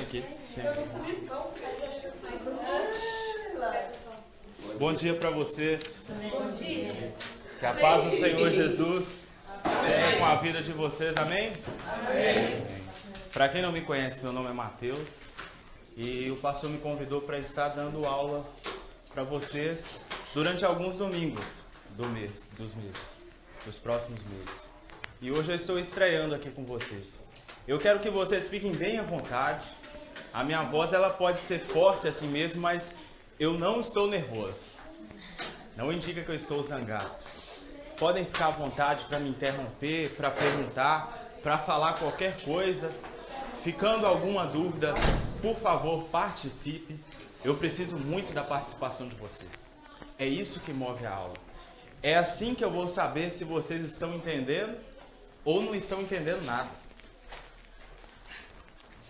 aqui. Bom dia para vocês. Bom dia. Que a paz do Senhor Jesus seja com a vida de vocês. Amém? Amém. Para quem não me conhece, meu nome é Matheus e o pastor me convidou para estar dando aula para vocês durante alguns domingos dos próximos meses. E hoje eu estou estreando aqui com vocês. Eu quero que vocês fiquem bem à vontade. A minha voz ela pode ser forte assim mesmo, mas eu não estou nervoso. Não indica que eu estou zangado. Podem ficar à vontade para me interromper, para perguntar, para falar qualquer coisa. Ficando alguma dúvida, por favor, participe. Eu preciso muito da participação de vocês. É isso que move a aula. É assim que eu vou saber se vocês estão entendendo ou não estão entendendo nada.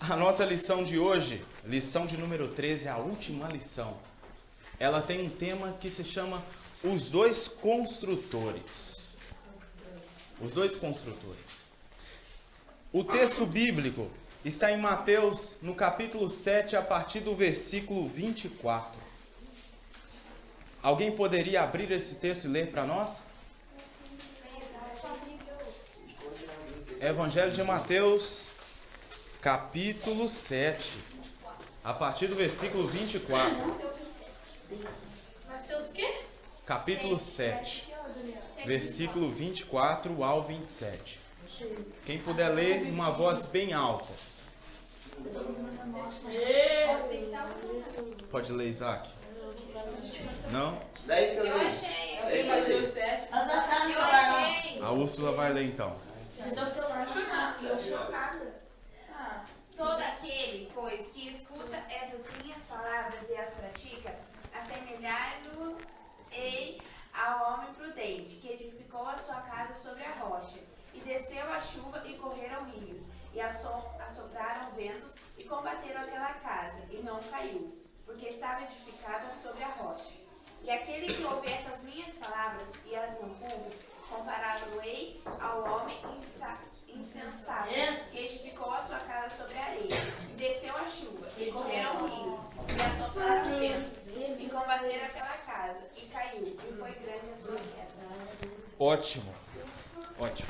A nossa lição de hoje, lição de número 13, a última lição, ela tem um tema que se chama Os Dois Construtores. Os Dois Construtores. O texto bíblico está em Mateus, no capítulo 7, a partir do versículo 24. Alguém poderia abrir esse texto e ler para nós? Evangelho de Mateus, capítulo 7, a partir do versículo 24. Mateus o quê? Capítulo 7, versículo 24 ao 27. Quem puder ler uma voz bem alta. Pode ler, Isaac? Não? Daí que eu Eu li. achei. Daí que eu li. Mateus 7. Elas acharam no Eu celular, não. achei. A Úrsula vai ler então. Vocês estão com o celular, não. Eu achei nada. Todo aquele, pois, que escuta essas minhas palavras e as pratica, assemelhar-no-ei ao homem prudente, que edificou a sua casa sobre a rocha. E desceu a chuva, e correram rios, e assopraram ventos, e combateram aquela casa, e não caiu, porque estava edificada sobre a rocha. E aquele que ouve essas minhas palavras, e elas não cumpre, compará-lo-ei ao homem insensato, que edificou a sua casa sobre a areia, e desceu a chuva, e correram rios, e assopraram ventos, e combateram aquela casa, e caiu, e foi grande a sua queda. Ótimo. Ótimo.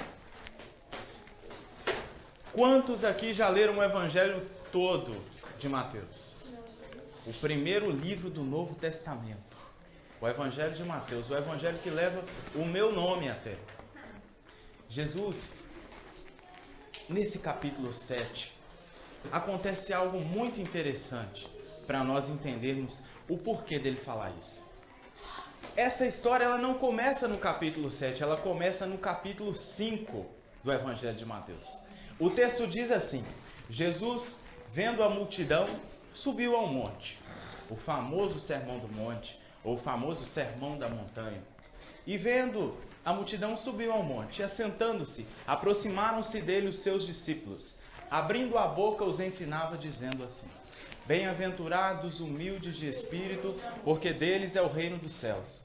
Quantos aqui já leram o Evangelho todo de Mateus? O primeiro livro do Novo Testamento. O Evangelho de Mateus. O Evangelho que leva o meu nome até. Jesus, nesse capítulo 7, acontece algo muito interessante para nós entendermos o porquê dele falar isso. Essa história ela não começa no capítulo 7, ela começa no capítulo 5 do Evangelho de Mateus. O texto diz assim: Jesus, vendo a multidão, subiu ao monte, o famoso Sermão do Monte, ou o famoso Sermão da Montanha. E vendo a multidão, subiu ao monte, e assentando-se, aproximaram-se dele os seus discípulos. Abrindo a boca, os ensinava, dizendo assim: Bem-aventurados humildes de espírito, porque deles é o reino dos céus.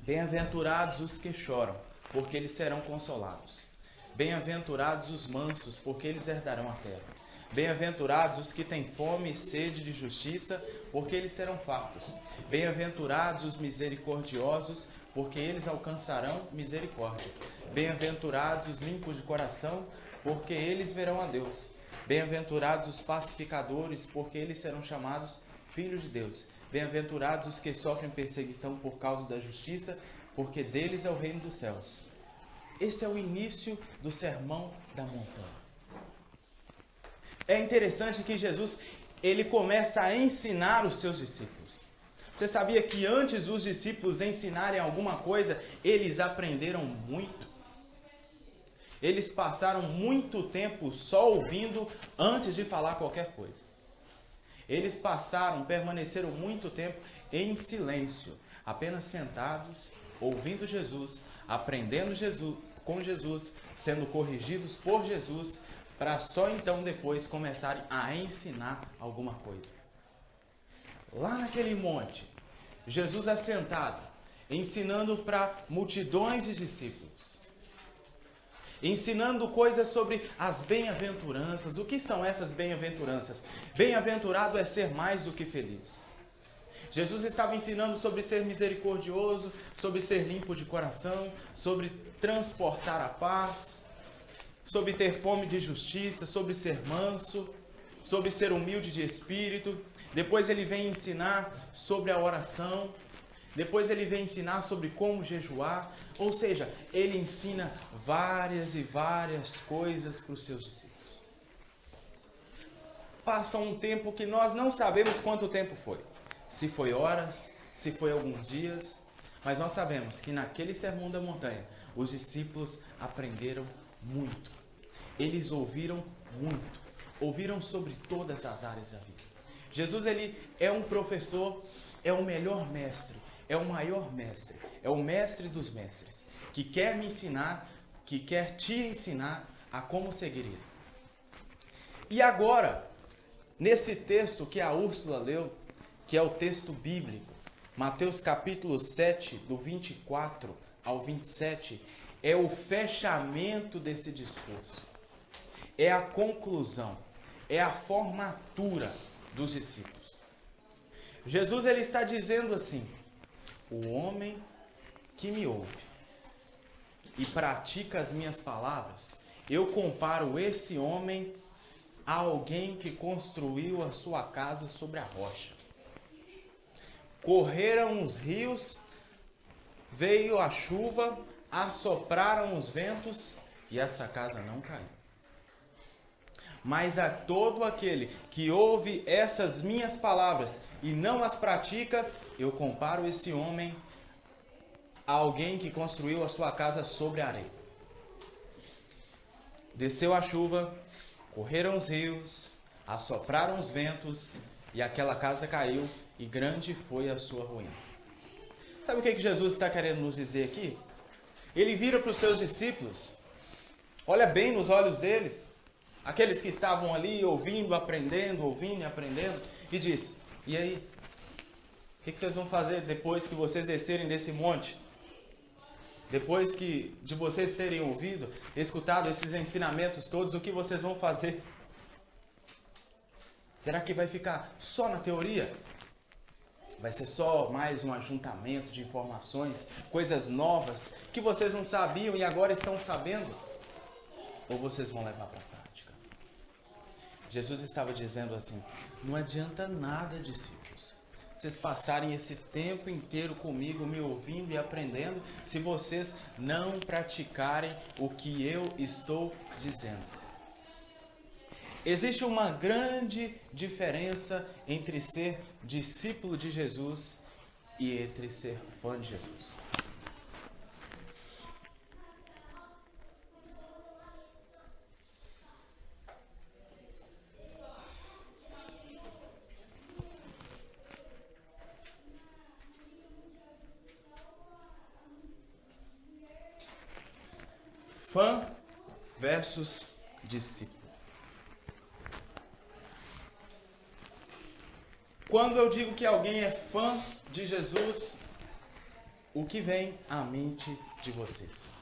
Bem-aventurados os que choram, porque eles serão consolados. Bem-aventurados os mansos, porque eles herdarão a terra. Bem-aventurados os que têm fome e sede de justiça, porque eles serão fartos. Bem-aventurados os misericordiosos, porque eles alcançarão misericórdia. Bem-aventurados os limpos de coração, porque eles verão a Deus. Bem-aventurados os pacificadores, porque eles serão chamados filhos de Deus. Bem-aventurados os que sofrem perseguição por causa da justiça, porque deles é o reino dos céus. Esse é o início do Sermão da Montanha. É interessante que Jesus, ele começa a ensinar os seus discípulos. Você sabia que antes os discípulos ensinarem alguma coisa, eles aprenderam muito? Eles passaram muito tempo só ouvindo antes de falar qualquer coisa. Eles permaneceram muito tempo em silêncio, apenas sentados, ouvindo Jesus, aprendendo com Jesus, sendo corrigidos por Jesus, para só então depois começarem a ensinar alguma coisa. Lá naquele monte, Jesus assentado, ensinando para multidões de discípulos. ensinando coisas sobre as bem-aventuranças. O que são essas bem-aventuranças? Bem-aventurado é ser mais do que feliz. Jesus estava ensinando sobre ser misericordioso, sobre ser limpo de coração, sobre transportar a paz, sobre ter fome de justiça, sobre ser manso, sobre ser humilde de espírito. Depois ele vem ensinar sobre a oração. Depois ele vem ensinar sobre como jejuar. Ou seja, ele ensina várias e várias coisas para os seus discípulos. Passa um tempo que nós não sabemos quanto tempo foi. Se foi horas, se foi alguns dias. Mas nós sabemos que naquele sermão da montanha, os discípulos aprenderam muito. Eles ouviram muito. Ouviram sobre todas as áreas da vida. Jesus, ele é um professor, é o melhor mestre, é o maior mestre, é o mestre dos mestres, que quer me ensinar, que quer te ensinar a como seguir ele. E agora, nesse texto que a Úrsula leu, que é o texto bíblico, Mateus capítulo 7, do 24 ao 27, é o fechamento desse discurso. É a conclusão, é a formatura dos discípulos. Jesus, ele está dizendo assim: o homem que me ouve e pratica as minhas palavras, eu comparo esse homem a alguém que construiu a sua casa sobre a rocha. Correram os rios, veio a chuva, assopraram os ventos e essa casa não caiu. Mas a todo aquele que ouve essas minhas palavras e não as pratica, eu comparo esse homem a alguém que construiu a sua casa sobre a areia. Desceu a chuva, correram os rios, assopraram os ventos e aquela casa caiu e grande foi a sua ruína. Sabe o que Jesus está querendo nos dizer aqui? Ele vira para os seus discípulos, olha bem nos olhos deles, aqueles que estavam ali ouvindo, aprendendo, ouvindo e aprendendo, e diz: e aí? O que vocês vão fazer depois que vocês descerem desse monte? Depois de vocês terem ouvido, escutado esses ensinamentos todos, o que vocês vão fazer? Será que vai ficar só na teoria? Vai ser só mais um ajuntamento de informações, coisas novas que vocês não sabiam e agora estão sabendo? Ou vocês vão levar para a prática? Jesus estava dizendo assim: não adianta nada, discípulos, vocês passarem esse tempo inteiro comigo, me ouvindo e aprendendo, se vocês não praticarem o que eu estou dizendo. Existe uma grande diferença entre ser discípulo de Jesus e entre ser fã de Jesus. Fã versus discípulo. Quando eu digo que alguém é fã de Jesus, o que vem à mente de vocês?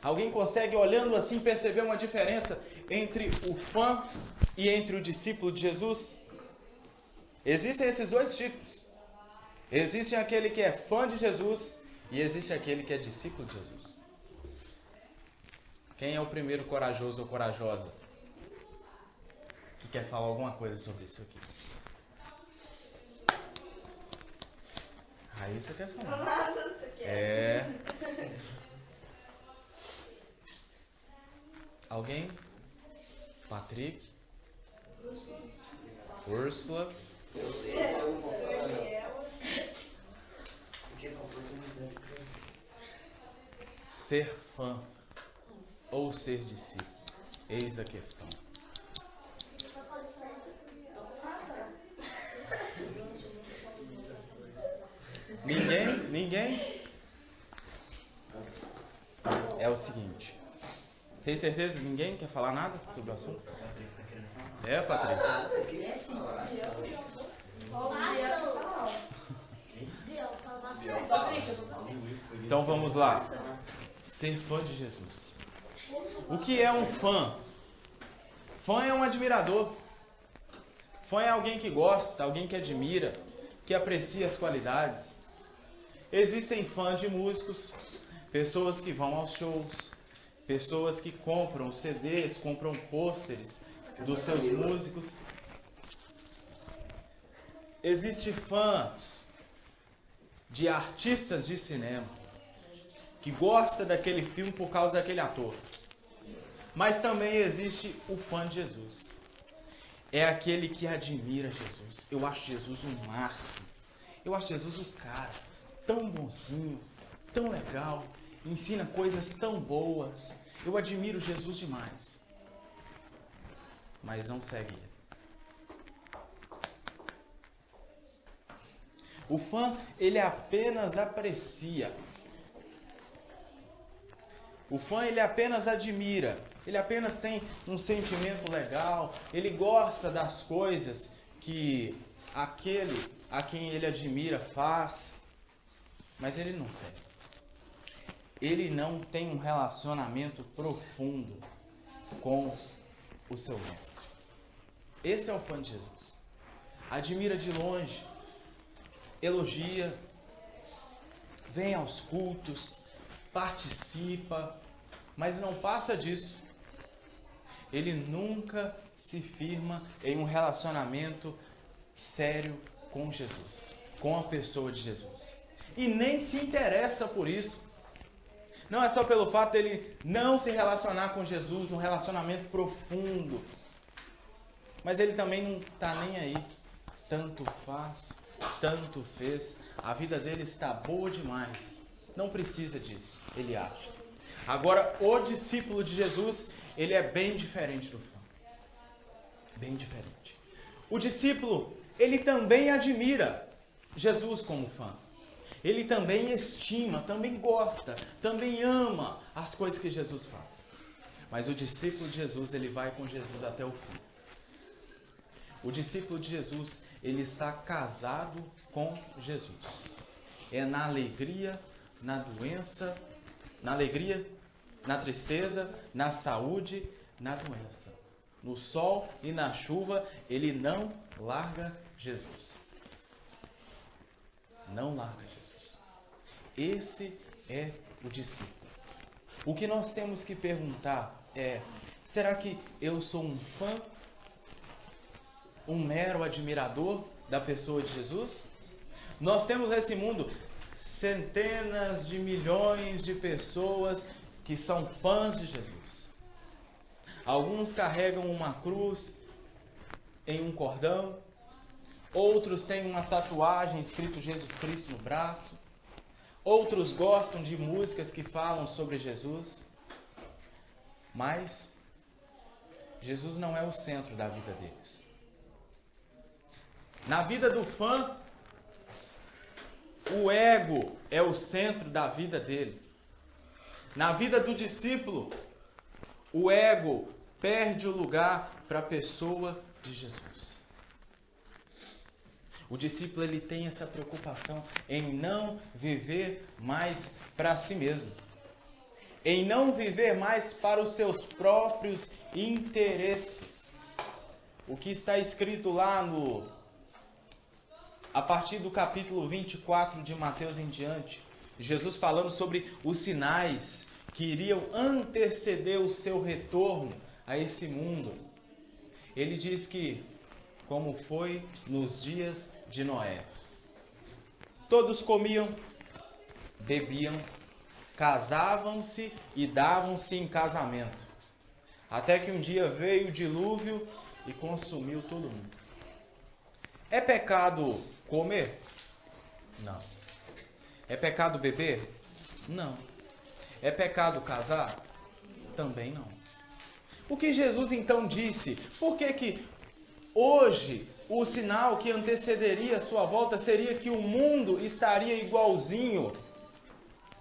Alguém consegue, olhando assim, perceber uma diferença entre o fã e entre o discípulo de Jesus? Existem esses dois tipos. Existe aquele que é fã de Jesus e existe aquele que é discípulo de Jesus. Quem é o primeiro corajoso ou corajosa que quer falar alguma coisa sobre isso aqui? Aí você quer falar. É. Alguém? Patrick? Úrsula? Ser fã ou ser discípulo? Eis a questão. Ninguém? É o seguinte. Tem certeza que ninguém quer falar nada sobre o assunto? É, Patrick? Então vamos lá. ser fã de Jesus. O que é um fã? Fã é um admirador. Fã é alguém que gosta, alguém que admira, que aprecia as qualidades. Existem fãs de músicos, pessoas que vão aos shows, pessoas que compram CDs, compram pôsteres dos seus músicos. Existe fãs de artistas de cinema, que gosta daquele filme por causa daquele ator. Mas também existe o fã de Jesus. É aquele que admira Jesus. Eu acho Jesus o máximo. Eu acho Jesus o cara tão bonzinho, tão legal, ensina coisas tão boas. Eu admiro Jesus demais. Mas não segue ele. O fã, ele apenas aprecia. O fã, ele apenas admira. Ele apenas tem um sentimento legal. Ele gosta das coisas que aquele a quem ele admira faz. Mas ele não segue. Ele não tem um relacionamento profundo com o seu mestre. Esse é o fã de Jesus. Admira de longe. Elogia. Vem aos cultos. Participa. Mas não passa disso. Ele nunca se firma em um relacionamento sério com Jesus, com a pessoa de Jesus. E nem se interessa por isso. Não é só pelo fato dele não se relacionar com Jesus, um relacionamento profundo. Mas ele também não está nem aí. Tanto faz, tanto fez. A vida dele está boa demais. Não precisa disso, ele acha. Agora, o discípulo de Jesus, ele é bem diferente do fã. Bem diferente. O discípulo, ele também admira Jesus como fã. Ele também estima, também gosta, também ama as coisas que Jesus faz. Mas o discípulo de Jesus, ele vai com Jesus até o fim. O discípulo de Jesus, ele está casado com Jesus. É na alegria, na doença, na alegria, na tristeza, na saúde, na doença. No sol e na chuva, ele não larga Jesus. Não larga Jesus. Esse é o discípulo. O que nós temos que perguntar é: será que eu sou um fã? Um mero admirador da pessoa de Jesus? Nós temos nesse mundo centenas de milhões de pessoas que são fãs de Jesus. Alguns carregam uma cruz em um cordão, outros têm uma tatuagem escrito Jesus Cristo no braço, outros gostam de músicas que falam sobre Jesus, mas Jesus não é o centro da vida deles. Na vida do fã, o ego é o centro da vida dele. Na vida do discípulo, o ego perde o lugar para a pessoa de Jesus. O discípulo, ele tem essa preocupação em não viver mais para si mesmo. Em não viver mais para os seus próprios interesses. O que está escrito lá a partir do capítulo 24 de Mateus em diante, Jesus falando sobre os sinais que iriam anteceder o seu retorno a esse mundo. Ele diz que, como foi nos dias de Noé, todos comiam, bebiam, casavam-se e davam-se em casamento, até que um dia veio o dilúvio e consumiu todo mundo. É pecado comer? Não. É pecado beber? Não. É pecado casar? Também não. O que Jesus então disse? Por que hoje o sinal que antecederia a sua volta seria que o mundo estaria igualzinho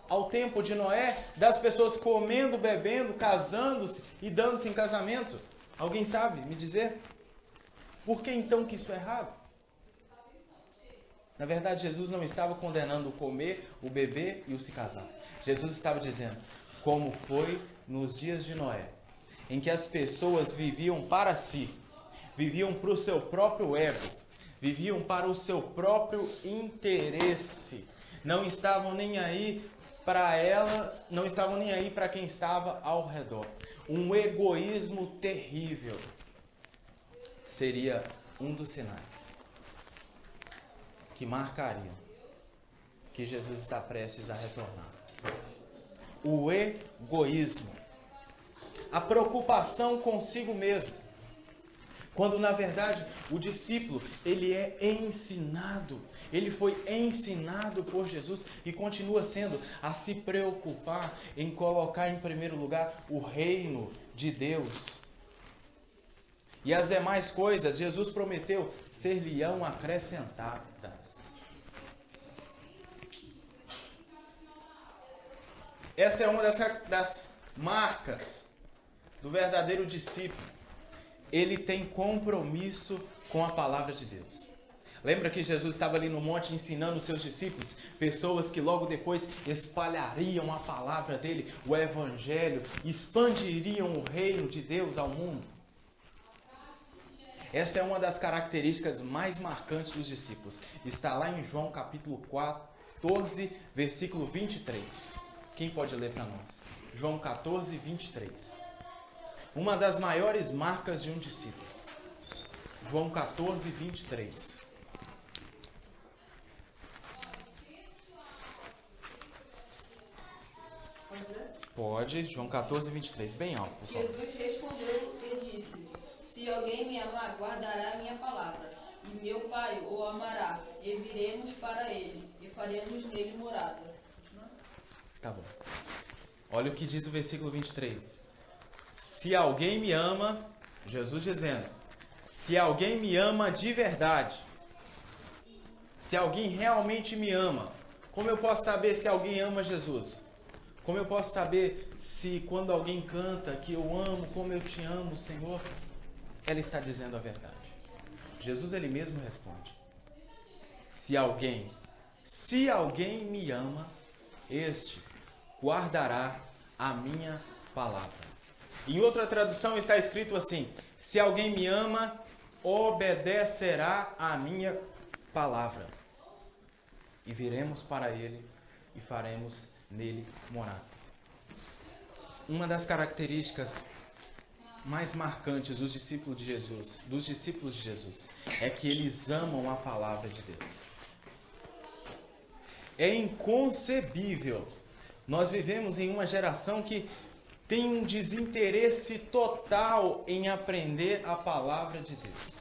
ao tempo de Noé, das pessoas comendo, bebendo, casando-se e dando-se em casamento? Alguém sabe me dizer? Por que então que isso é errado? Na verdade, Jesus não estava condenando o comer, o beber e o se casar. Jesus estava dizendo: como foi nos dias de Noé, em que as pessoas viviam para si, viviam para o seu próprio ego, viviam para o seu próprio interesse, não estavam nem aí para elas, não estavam nem aí para quem estava ao redor. Um egoísmo terrível seria um dos sinais que marcariam que Jesus está prestes a retornar. O egoísmo, a preocupação consigo mesmo, quando na verdade o discípulo, ele é ensinado, ele foi ensinado por Jesus e continua sendo a se preocupar em colocar em primeiro lugar o reino de Deus. E as demais coisas, Jesus prometeu, ser-lhe-ão acrescentadas. Essa é uma das marcas do verdadeiro discípulo. Ele tem compromisso com a palavra de Deus. Lembra que Jesus estava ali no monte ensinando os seus discípulos? Pessoas que logo depois espalhariam a palavra dele, o evangelho, expandiriam o reino de Deus ao mundo. Essa é uma das características mais marcantes dos discípulos. Está lá em João capítulo 14, versículo 23. Quem pode ler para nós? João 14, 23. Uma das maiores marcas de um discípulo. João 14, 23. Pode, João 14, 23. Bem alto, por favor. Jesus respondeu e disse: Se alguém me amar, guardará a minha palavra, e meu Pai o amará, e viremos para ele, e faremos nele morada. Tá bom. Olha o que diz o versículo 23. Se alguém me ama, Jesus dizendo, se alguém me ama de verdade, se alguém realmente me ama, como eu posso saber se alguém ama Jesus? Como eu posso saber se quando alguém canta que eu amo, como eu te amo, Senhor? Ela está dizendo a verdade. Jesus ele mesmo responde. Se alguém me ama, este guardará a minha palavra. Em outra tradução está escrito assim: se alguém me ama, obedecerá a minha palavra. E viremos para ele e faremos nele morada. Uma das características mais marcantes dos discípulos de Jesus, é que eles amam a palavra de Deus. É inconcebível. Nós vivemos em uma geração que tem um desinteresse total em aprender a palavra de Deus.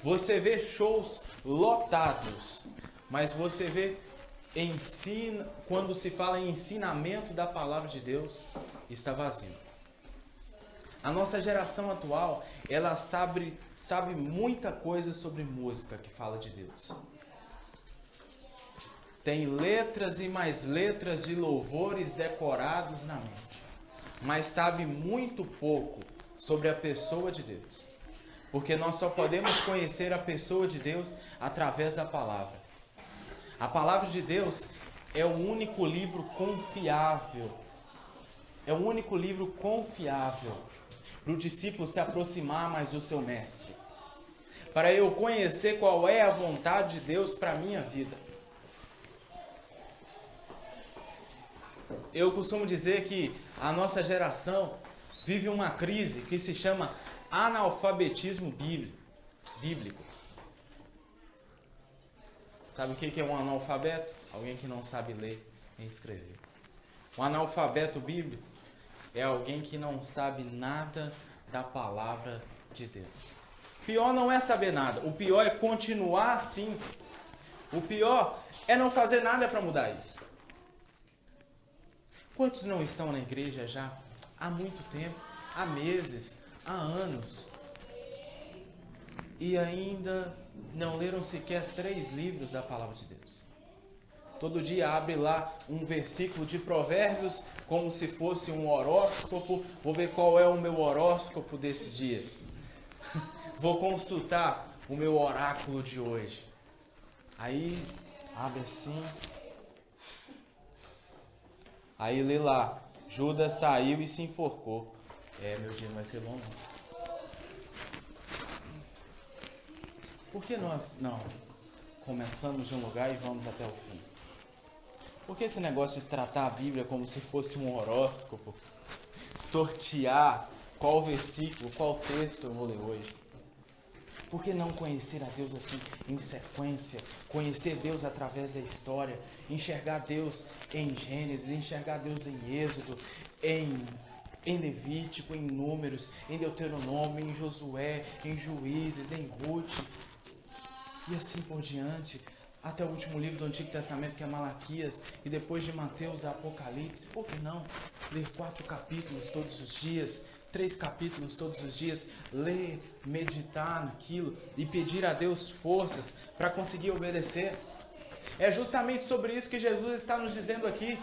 Você vê shows lotados, mas você vê quando se fala em ensinamento da palavra de Deus, está vazio. A nossa geração atual, ela sabe muita coisa sobre música que fala de Deus. Tem letras e mais letras de louvores decorados na mente, mas sabe muito pouco sobre a pessoa de Deus. Porque nós só podemos conhecer a pessoa de Deus através da palavra. A palavra de Deus é o único livro confiável. É o único livro confiável para o discípulo se aproximar mais do seu mestre. Para eu conhecer qual é a vontade de Deus para a minha vida. Eu costumo dizer que a nossa geração vive uma crise que se chama analfabetismo bíblico. Sabe o que é um analfabeto? Alguém que não sabe ler e escrever. Um analfabeto bíblico é alguém que não sabe nada da palavra de Deus. Pior não é saber nada, o pior é continuar assim. O pior é não fazer nada para mudar isso. Quantos não estão na igreja já há muito tempo, há meses, há anos, e ainda não leram sequer 3 livros da palavra de Deus? Todo dia abre lá um versículo de Provérbios como se fosse um horóscopo. Vou ver qual é o meu horóscopo desse dia. Vou consultar o meu oráculo de hoje. Aí abre assim. Aí lê lá, Judas saiu e se enforcou. Meu dia não vai ser bom não. Por que nós não começamos de um lugar e vamos até o fim? Por que esse negócio de tratar a Bíblia como se fosse um horóscopo? Sortear qual versículo, qual texto eu vou ler hoje? Por que não conhecer a Deus assim, em sequência? Conhecer Deus através da história, enxergar Deus em Gênesis, enxergar Deus em Êxodo, em Levítico, em Números, em Deuteronômio, em Josué, em Juízes, em Ruth, e assim por diante, até o último livro do Antigo Testamento, que é Malaquias, e depois de Mateus, Apocalipse. Por que não ler 4 capítulos todos os dias, 3 capítulos todos os dias, ler, meditar naquilo e pedir a Deus forças para conseguir obedecer? É justamente sobre isso que Jesus está nos dizendo aqui.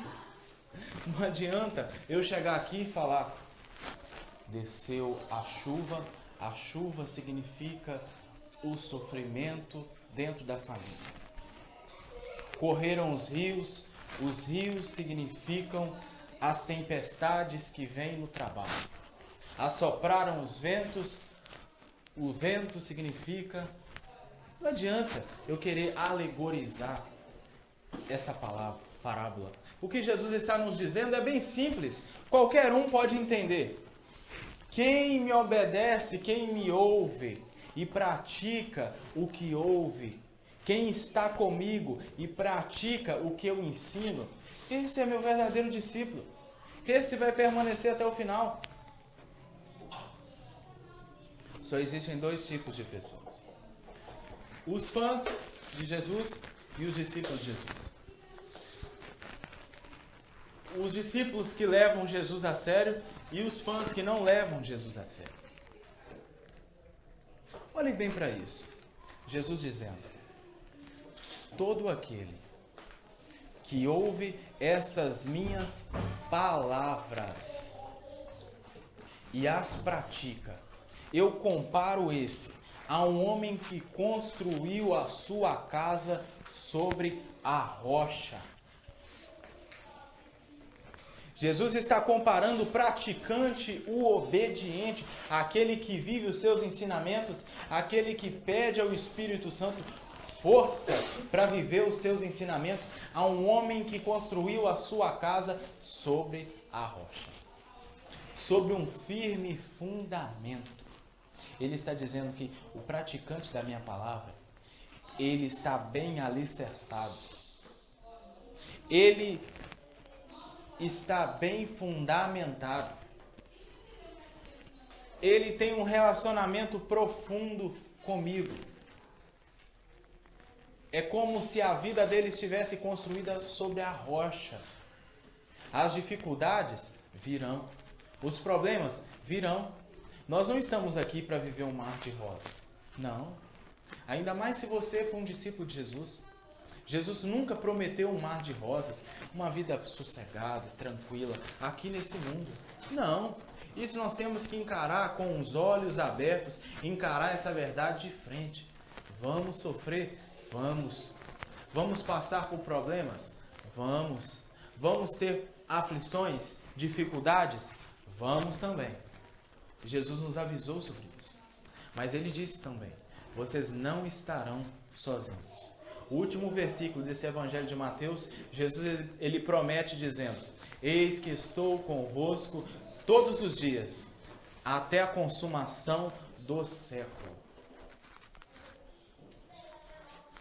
Não adianta eu chegar aqui e falar: desceu a chuva significa o sofrimento dentro da família. Correram os rios significam as tempestades que vêm no trabalho. Assopraram os ventos, o vento significa... Não adianta eu querer alegorizar essa parábola. O que Jesus está nos dizendo é bem simples, qualquer um pode entender. Quem me obedece, quem me ouve e pratica o que ouve, quem está comigo e pratica o que eu ensino, esse é meu verdadeiro discípulo. Esse vai permanecer até o final. Só existem 2 tipos de pessoas: os fãs de Jesus e os discípulos de Jesus. Os discípulos que levam Jesus a sério e os fãs que não levam Jesus a sério. Olhem bem para isso. Jesus dizendo: todo aquele que ouve essas minhas palavras e as pratica, eu comparo esse a um homem que construiu a sua casa sobre a rocha. Jesus está comparando o praticante, o obediente, aquele que vive os seus ensinamentos, aquele que pede ao Espírito Santo força para viver os seus ensinamentos, a um homem que construiu a sua casa sobre a rocha, sobre um firme fundamento. Ele está dizendo que o praticante da minha palavra, ele está bem alicerçado. Ele está bem fundamentado. Ele tem um relacionamento profundo comigo. É como se a vida dele estivesse construída sobre a rocha. As dificuldades virão. Os problemas virão. Nós não estamos aqui para viver um mar de rosas. Não. Ainda mais se você for um discípulo de Jesus. Jesus nunca prometeu um mar de rosas, uma vida sossegada, tranquila, aqui nesse mundo. Não. Isso nós temos que encarar com os olhos abertos, encarar essa verdade de frente. Vamos sofrer? Vamos. Vamos passar por problemas? Vamos. Vamos ter aflições, dificuldades? Vamos também. Jesus nos avisou sobre isso. Mas ele disse também: vocês não estarão sozinhos. O último versículo desse Evangelho de Mateus, Jesus ele promete dizendo: eis que estou convosco todos os dias, até a consumação do século.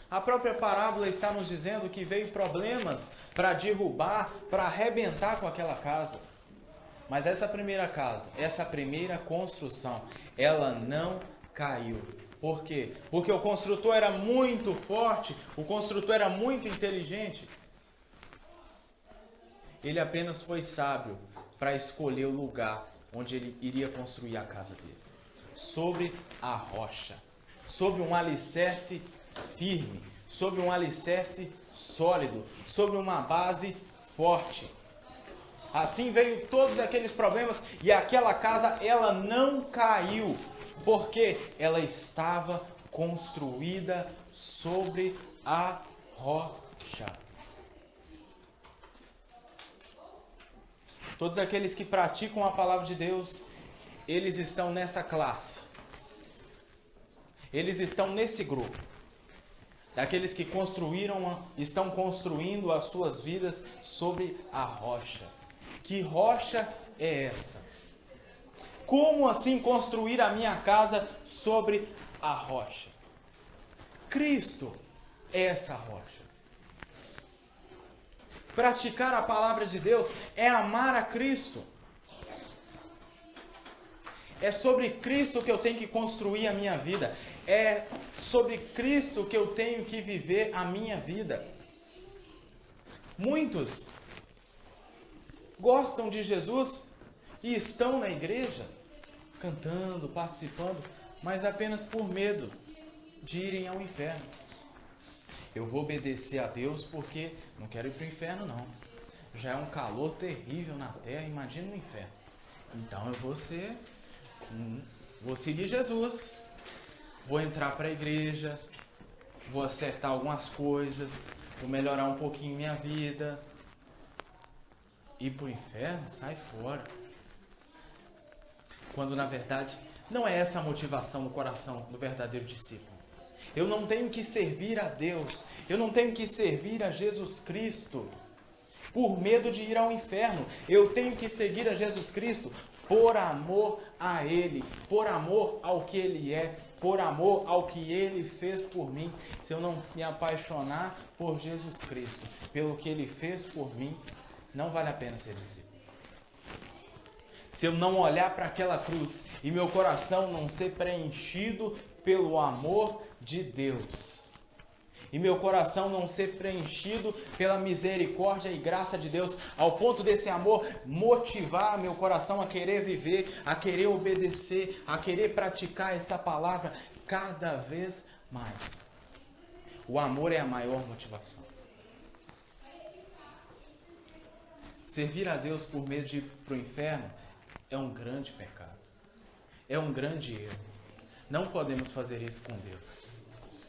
A própria parábola está nos dizendo que veio problemas para derrubar, para arrebentar com aquela casa. Mas essa primeira casa, essa primeira construção, ela não caiu. Por quê? Porque o construtor era muito forte, o construtor era muito inteligente. Ele apenas foi sábio para escolher o lugar onde ele iria construir a casa dele. Sobre a rocha, sobre um alicerce firme, sobre um alicerce sólido, sobre uma base forte. Assim veio todos aqueles problemas e aquela casa, ela não caiu, porque ela estava construída sobre a rocha. Todos aqueles que praticam a palavra de Deus, eles estão nessa classe. Eles estão nesse grupo. Daqueles que estão construindo as suas vidas sobre a rocha. Que rocha é essa? Como assim construir a minha casa sobre a rocha? Cristo é essa rocha. Praticar a palavra de Deus é amar a Cristo. É sobre Cristo que eu tenho que construir a minha vida. É sobre Cristo que eu tenho que viver a minha vida. Muitos gostam de Jesus e estão na igreja, cantando, participando, mas apenas por medo de irem ao inferno. Eu vou obedecer a Deus porque não quero ir para o inferno, não. Já é um calor terrível na terra, imagina no inferno. Então eu vou seguir Jesus, vou entrar para a igreja, vou acertar algumas coisas, vou melhorar um pouquinho minha vida. Ir para o inferno, sai fora. Quando na verdade não é essa a motivação no coração do verdadeiro discípulo. Eu não tenho que servir a Deus, eu não tenho que servir a Jesus Cristo por medo de ir ao inferno. Eu tenho que seguir a Jesus Cristo por amor a Ele, por amor ao que Ele é, por amor ao que Ele fez por mim. Se eu não me apaixonar por Jesus Cristo, pelo que Ele fez por mim, não vale a pena ser discípulo. Se eu não olhar para aquela cruz e meu coração não ser preenchido pelo amor de Deus, e meu coração não ser preenchido pela misericórdia e graça de Deus, ao ponto desse amor motivar meu coração a querer viver, a querer obedecer, a querer praticar essa palavra cada vez mais. O amor é a maior motivação. Servir a Deus por medo de ir para o inferno é um grande pecado. É um grande erro. Não podemos fazer isso com Deus.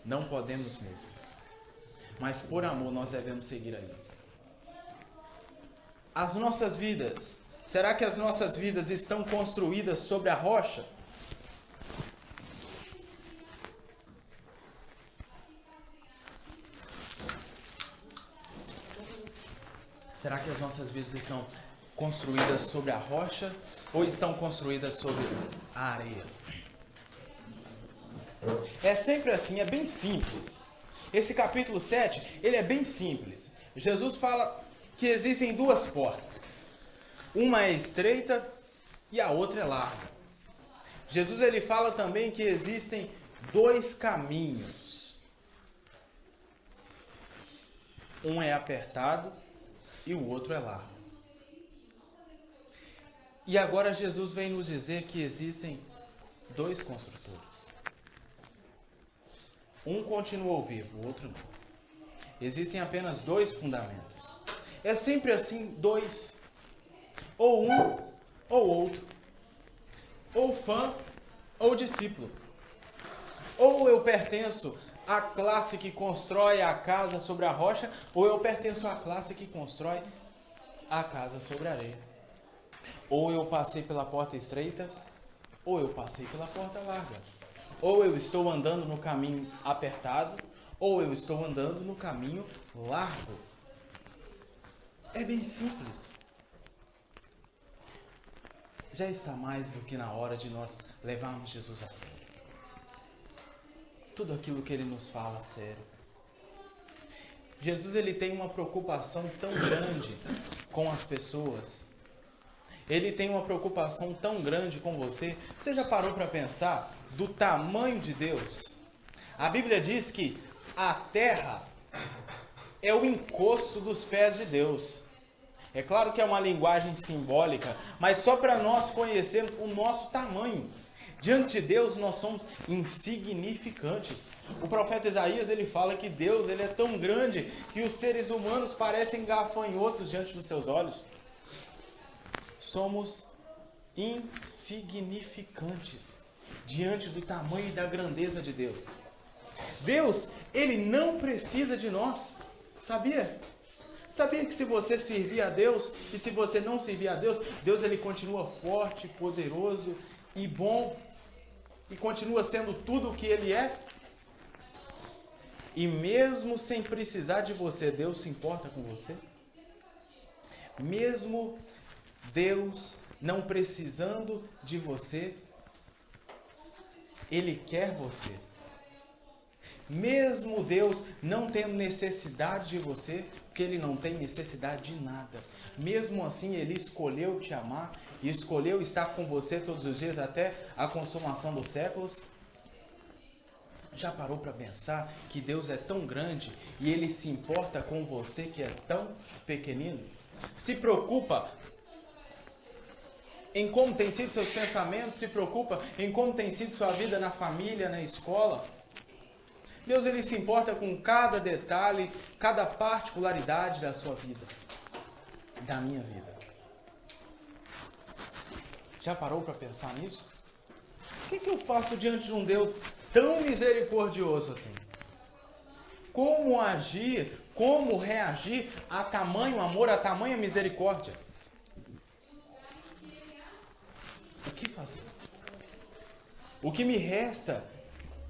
Não podemos mesmo. Mas por amor nós devemos seguir a Ele. As nossas vidas, será que as nossas vidas estão construídas sobre a rocha? Será que as nossas vidas estão construídas sobre a rocha ou estão construídas sobre a areia? É sempre assim, é bem simples. Esse capítulo 7, ele é bem simples. Jesus fala que existem duas portas. Uma é estreita e a outra é larga. Jesus ele fala também que existem dois caminhos. Um é apertado e o outro é largo. E agora Jesus vem nos dizer que existem dois construtores. Um continuou vivo, o outro não. Existem apenas dois fundamentos. É sempre assim, dois. Ou um, ou outro. Ou fã, ou discípulo. Ou eu pertenço à classe que constrói a casa sobre a rocha, ou eu pertenço à classe que constrói a casa sobre a areia. Ou eu passei pela porta estreita, ou eu passei pela porta larga. Ou eu estou andando no caminho apertado, ou eu estou andando no caminho largo. É bem simples. Já está mais do que na hora de nós levarmos Jesus a sério. Tudo aquilo que Ele nos fala a sério. Jesus ele tem uma preocupação tão grande com as pessoas. Ele tem uma preocupação tão grande com você. Você já parou para pensar do tamanho de Deus? A Bíblia diz que a terra é o encosto dos pés de Deus. É claro que é uma linguagem simbólica, mas só para nós conhecermos o nosso tamanho. Diante de Deus nós somos insignificantes. O profeta Isaías ele fala que Deus ele é tão grande que os seres humanos parecem gafanhotos diante dos seus olhos. Somos insignificantes diante do tamanho e da grandeza de Deus. Deus, Ele não precisa de nós, sabia? Sabia que se você servir a Deus e se você não servir a Deus, Deus ele continua forte, poderoso e bom e continua sendo tudo o que ele é? E mesmo sem precisar de você, Deus se importa com você? Mesmo Deus não precisando de você, Ele quer você. Mesmo Deus não tendo necessidade de você, porque Ele não tem necessidade de nada. Mesmo assim, Ele escolheu te amar e escolheu estar com você todos os dias até a consumação dos séculos. Já parou para pensar que Deus é tão grande e Ele se importa com você que é tão pequenino? Se preocupa em como tem sido seus pensamentos, se preocupa em como tem sido sua vida na família, na escola. Deus ele se importa com cada detalhe, cada particularidade da sua vida, da minha vida. Já parou para pensar nisso? O que eu faço diante de um Deus tão misericordioso assim? Como agir, como reagir a tamanho amor, a tamanha misericórdia? O que fazer? O que me resta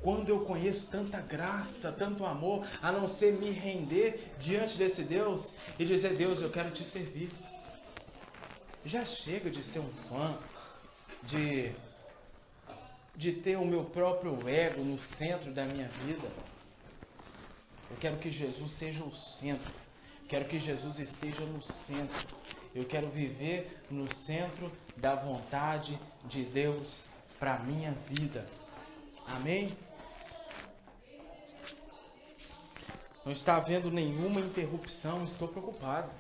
quando eu conheço tanta graça, tanto amor, a não ser me render diante desse Deus e dizer, Deus, eu quero te servir. Já chega de ser um fã, de ter o meu próprio ego no centro da minha vida. Eu quero que Jesus seja o centro. Quero que Jesus esteja no centro. Eu quero viver no centro da vontade de Deus para a minha vida. Amém? Não está havendo nenhuma interrupção, estou preocupado.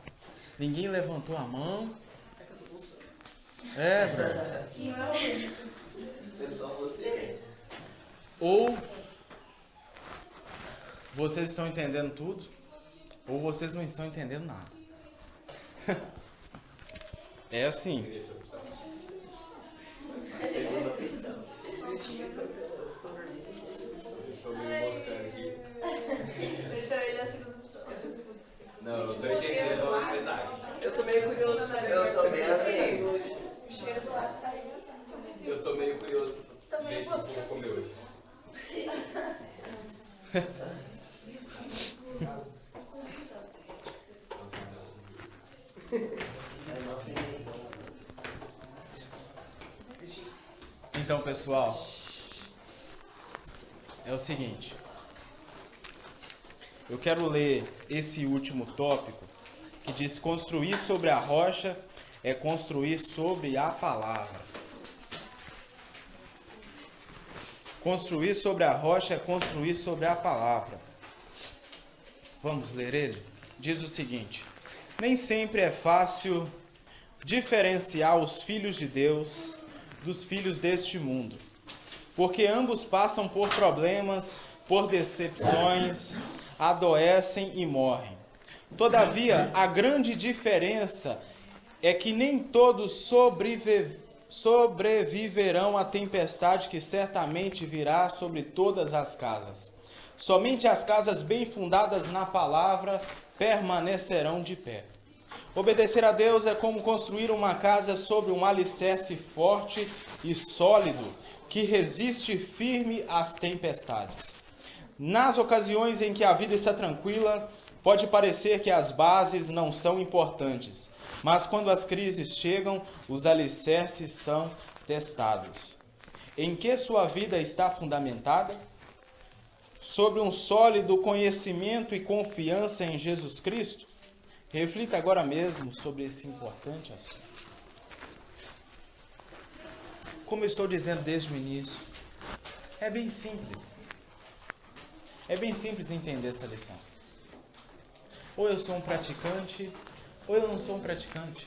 Ninguém levantou a mão. É, brother. Só você. Ou vocês estão entendendo tudo, ou vocês não estão entendendo nada. É assim. Segunda opção. Estou meio moscando aqui. Então ele é a segunda opção. Não, eu tô entendendo a metade. Eu tô meio curioso também. Eu tô meio assim. O cheiro do lado está aí bastante. Eu tô meio curioso. Também Ver o que você. eu vou comer hoje. Então, pessoal, é o seguinte. Eu quero ler esse último tópico que diz: construir sobre a rocha é construir sobre a palavra. Construir sobre a rocha é construir sobre a palavra. Vamos ler ele? Diz o seguinte: nem sempre é fácil diferenciar os filhos de Deus dos filhos deste mundo, porque ambos passam por problemas, por decepções, adoecem e morrem. Todavia, a grande diferença é que nem todos sobreviverão à tempestade que certamente virá sobre todas as casas. Somente as casas bem fundadas na palavra permanecerão de pé. Obedecer a Deus é como construir uma casa sobre um alicerce forte e sólido que resiste firme às tempestades. Nas ocasiões em que a vida está tranquila, pode parecer que as bases não são importantes, mas quando as crises chegam, os alicerces são testados. Em que sua vida está fundamentada? Sobre um sólido conhecimento e confiança em Jesus Cristo? Reflita agora mesmo sobre esse importante assunto. Como eu estou dizendo desde o início, é bem simples. É bem simples entender essa lição. Ou eu sou um praticante, ou eu não sou um praticante.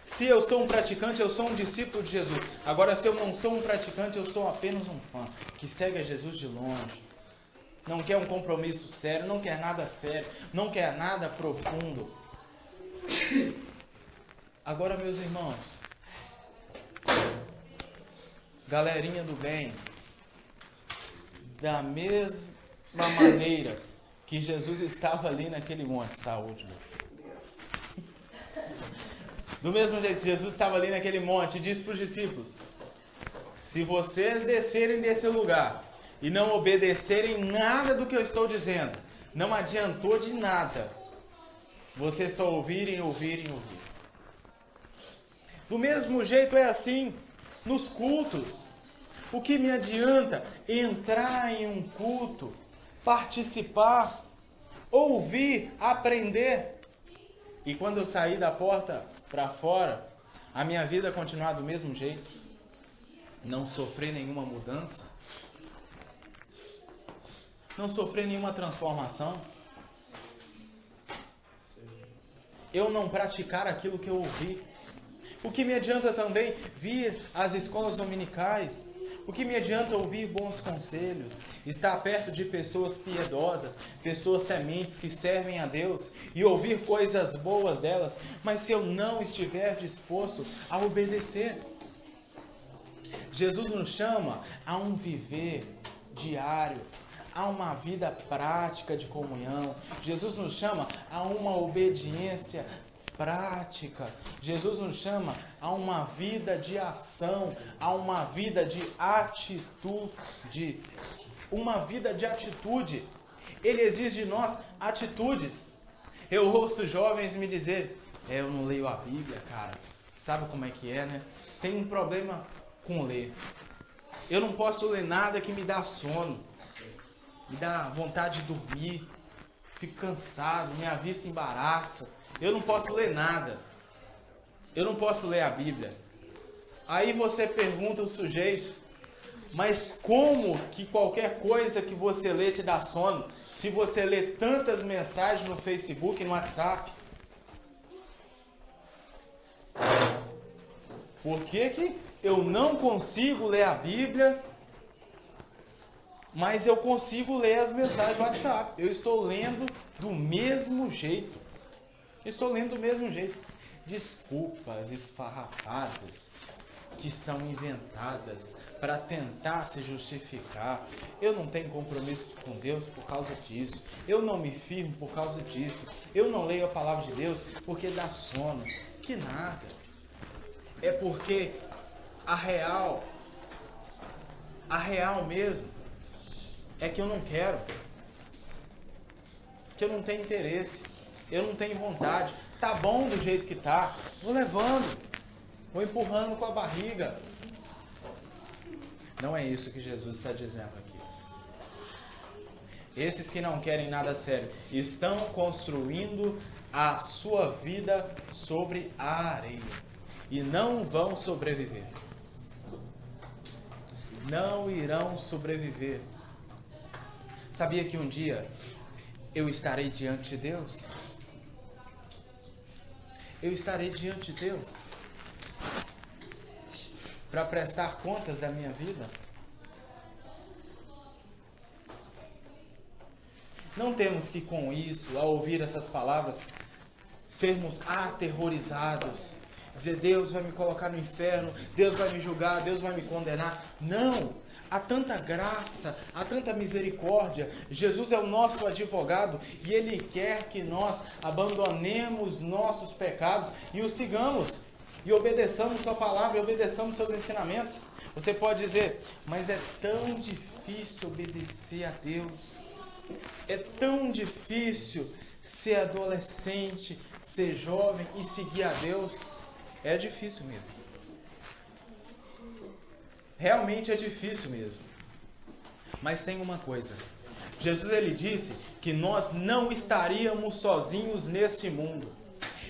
Se eu sou um praticante, eu sou um discípulo de Jesus. Agora, se eu não sou um praticante, eu sou apenas um fã que segue a Jesus de longe. Não quer um compromisso sério, não quer nada sério, não quer nada profundo. Agora, meus irmãos, galerinha do bem, da mesma maneira que Jesus estava ali naquele monte, saúde, meu filho. Do mesmo jeito que Jesus estava ali naquele monte e disse para os discípulos: se vocês descerem desse lugar e não obedecerem nada do que eu estou dizendo, não adiantou de nada vocês só ouvirem. Do mesmo jeito é assim nos cultos. O que me adianta entrar em um culto, participar, ouvir, aprender, e quando eu sair da porta para fora, a minha vida continuar do mesmo jeito? Não sofrer nenhuma mudança? Não sofrer nenhuma transformação? Eu não praticar aquilo que eu ouvi? O que me adianta também vir às escolas dominicais? O que me adianta ouvir bons conselhos, estar perto de pessoas piedosas, pessoas tementes que servem a Deus e ouvir coisas boas delas, mas se eu não estiver disposto a obedecer? Jesus nos chama a um viver diário, a uma vida prática de comunhão. Jesus nos chama a uma obediência prática. Jesus nos chama a uma vida de ação, a uma vida de atitude. Uma vida de atitude. Ele exige de nós atitudes. Eu ouço jovens me dizer: eu não leio a Bíblia, cara. Sabe como é que é, né? Tem um problema com ler. Eu não posso ler nada que me dá sono. Me dá vontade de dormir. Fico cansado, minha vista embaraça. Eu não posso ler nada. Eu não posso ler a Bíblia. Aí você pergunta ao sujeito: mas como que qualquer coisa que você lê te dá sono, se você lê tantas mensagens no Facebook e no WhatsApp? Por que eu não consigo ler a Bíblia, mas eu consigo ler as mensagens do WhatsApp? Eu estou lendo do mesmo jeito. Desculpas esfarrapadas que são inventadas para tentar se justificar. Eu não tenho compromisso com Deus por causa disso. Eu não me firmo por causa disso. Eu não leio a palavra de Deus porque dá sono. Que nada. É porque a real mesmo é que eu não quero. Que eu não tenho interesse. Eu não tenho vontade. Tá bom do jeito que tá. Vou levando. Vou empurrando com a barriga. Não é isso que Jesus está dizendo aqui. Esses que não querem nada sério estão construindo a sua vida sobre a areia. E não vão sobreviver. Não irão sobreviver. Sabia que um dia eu estarei diante de Deus? Eu estarei diante de Deus para prestar contas da minha vida. Não temos que, com isso, ao ouvir essas palavras, sermos aterrorizados, dizer: Deus vai me colocar no inferno, Deus vai me julgar, Deus vai me condenar. Não! Há tanta graça, há tanta misericórdia. Jesus é o nosso advogado e Ele quer que nós abandonemos nossos pecados e o sigamos. E obedeçamos sua palavra e obedeçamos seus ensinamentos. Você pode dizer: mas é tão difícil obedecer a Deus. É tão difícil ser adolescente, ser jovem e seguir a Deus. É difícil mesmo. Realmente é difícil mesmo. Mas tem uma coisa. Jesus, ele disse que nós não estaríamos sozinhos neste mundo.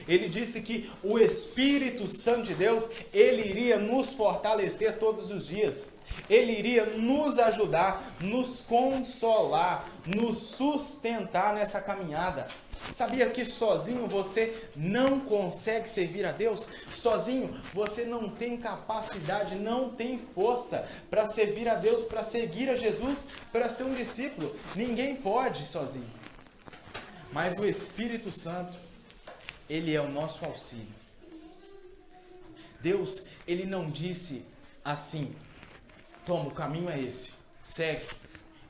Ele disse que o Espírito Santo de Deus, ele iria nos fortalecer todos os dias. Ele iria nos ajudar, nos consolar, nos sustentar nessa caminhada. Sabia que sozinho você não consegue servir a Deus? Sozinho você não tem capacidade, não tem força para servir a Deus, para seguir a Jesus, para ser um discípulo. Ninguém pode sozinho. Mas o Espírito Santo, ele é o nosso auxílio. Deus, ele não disse assim: toma, o caminho é esse, segue,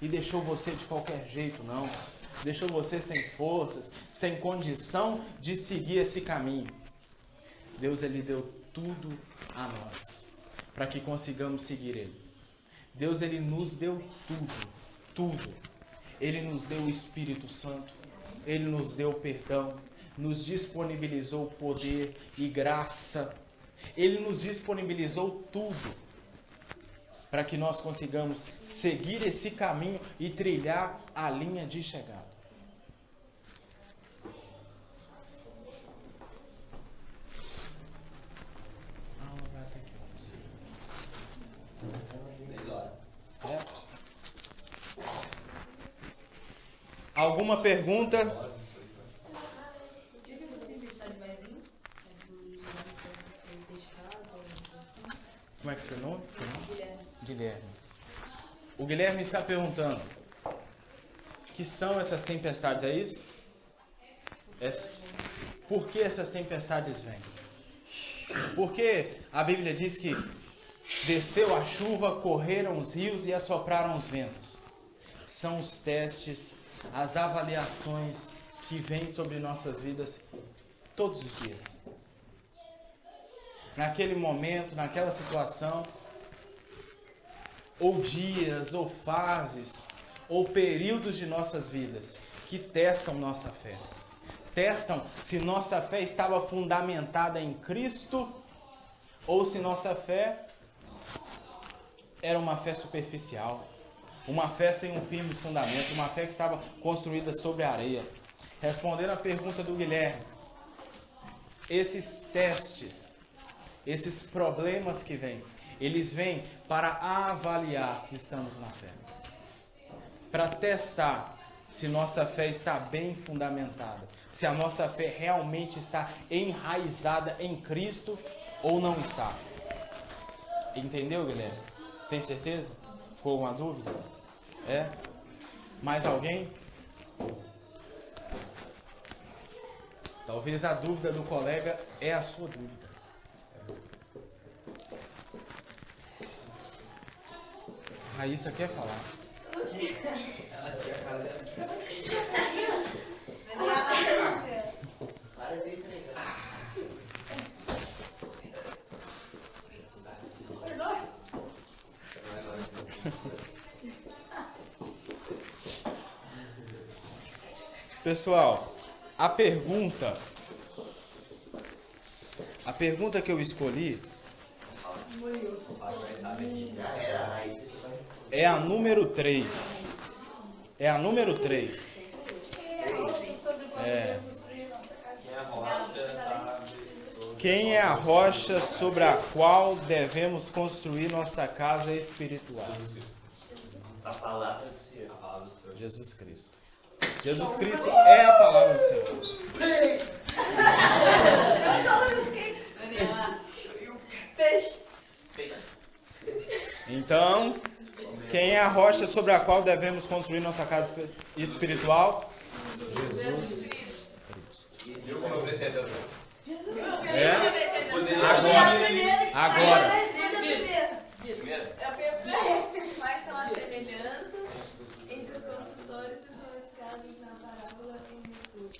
e deixou você de qualquer jeito, não. Deixou você sem forças, sem condição de seguir esse caminho. Deus ele deu tudo a nós, para que consigamos seguir Ele. Deus ele nos deu tudo. Ele nos deu o Espírito Santo, Ele nos deu perdão, nos disponibilizou poder e graça. Ele nos disponibilizou tudo para que nós consigamos seguir esse caminho e trilhar a linha de chegada. Alguma pergunta? Que essa tempestade vai vir? Como é que é seu nome? Guilherme. Guilherme. O Guilherme está perguntando: que são essas tempestades, é isso? Por que essas tempestades vêm? Porque a Bíblia diz que desceu a chuva, correram os rios e assopraram os ventos. São os testes, as avaliações que vêm sobre nossas vidas todos os dias. Naquele momento, naquela situação, ou dias, ou fases, ou períodos de nossas vidas que testam nossa fé. Testam se nossa fé estava fundamentada em Cristo ou se nossa fé era uma fé superficial, uma fé sem um firme fundamento, uma fé que estava construída sobre a areia. Respondendo à pergunta do Guilherme, esses testes, esses problemas que vêm, eles vêm para avaliar se estamos na fé, para testar se nossa fé está bem fundamentada, se a nossa fé realmente está enraizada em Cristo ou não está. Entendeu, Guilherme? Tem certeza? Ficou alguma dúvida? É? Mais alguém? Talvez a dúvida do colega é a sua dúvida. Raíssa quer falar? Ela tinha a cara dela assim. Para de entregar. Pessoal, a pergunta que eu escolhi Já era, aí você vai. é a número 3. É a número 3. É. Quem é a rocha sobre a qual devemos construir nossa casa espiritual? A palavra do Senhor. A palavra do Senhor. Jesus Cristo. Jesus Cristo é a palavra do Senhor. Então, quem é a rocha sobre a qual devemos construir nossa casa espiritual? Jesus Cristo. Viu como eu prestei atenção? É? Agora. Primeira? Quais são as semelhanças entre os construtores e suas casas na parábola em Jesus?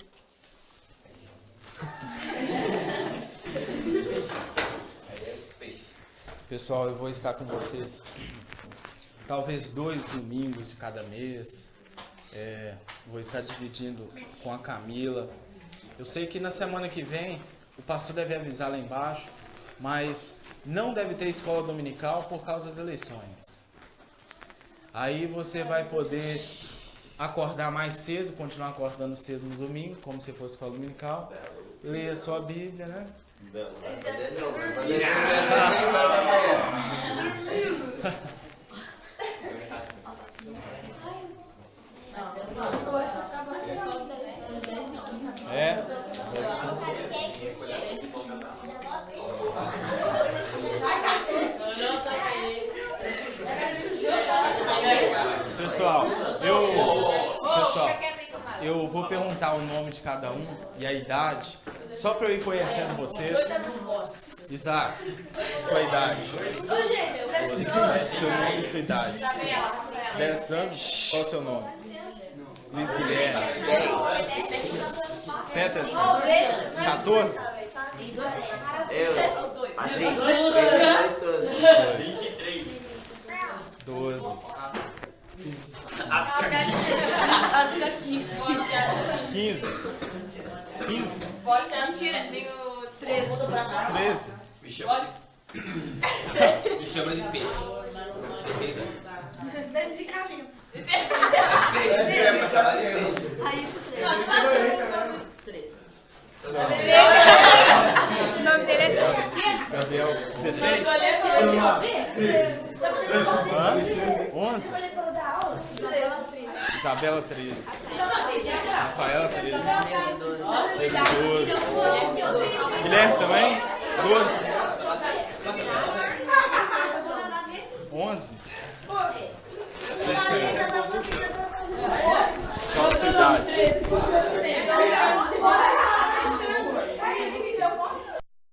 Aí é peixe. Pessoal, eu vou estar com vocês talvez 2 domingos de cada mês. Vou estar dividindo com a Camila. Eu sei que na semana que vem o pastor deve avisar lá embaixo, mas não deve ter escola dominical por causa das eleições. Aí você vai poder acordar mais cedo, continuar acordando cedo no domingo, como se fosse escola dominical, ler a sua Bíblia, né? Não, vai poder não. Vai poder Eu acho que acaba só 10 e 15. É? 10 e 15. Pessoal, eu vou perguntar o nome de cada um e a idade, só para eu ir conhecendo vocês. Isaac, sua idade. Seu nome e sua idade. 10 anos? Qual é o seu nome? Luiz Guilherme. Peterson. 14? Eu. Os dois. Patrícia. 23. 12. Acho que é 15. 15. 15. Pode ser Mentira, tem o 13. Muda pra cá. 13. Me chama, Pode. me chama de peixe. Dani de caminho. Raíssa Não, você tá dizendo 13. O nome dele é 13. Gabriel, 16. Hã? 11. Isabela, 13. Rafaela, 13. Teve 12. Guilherme também? 12. 11. Terceiro. Qual a sua idade?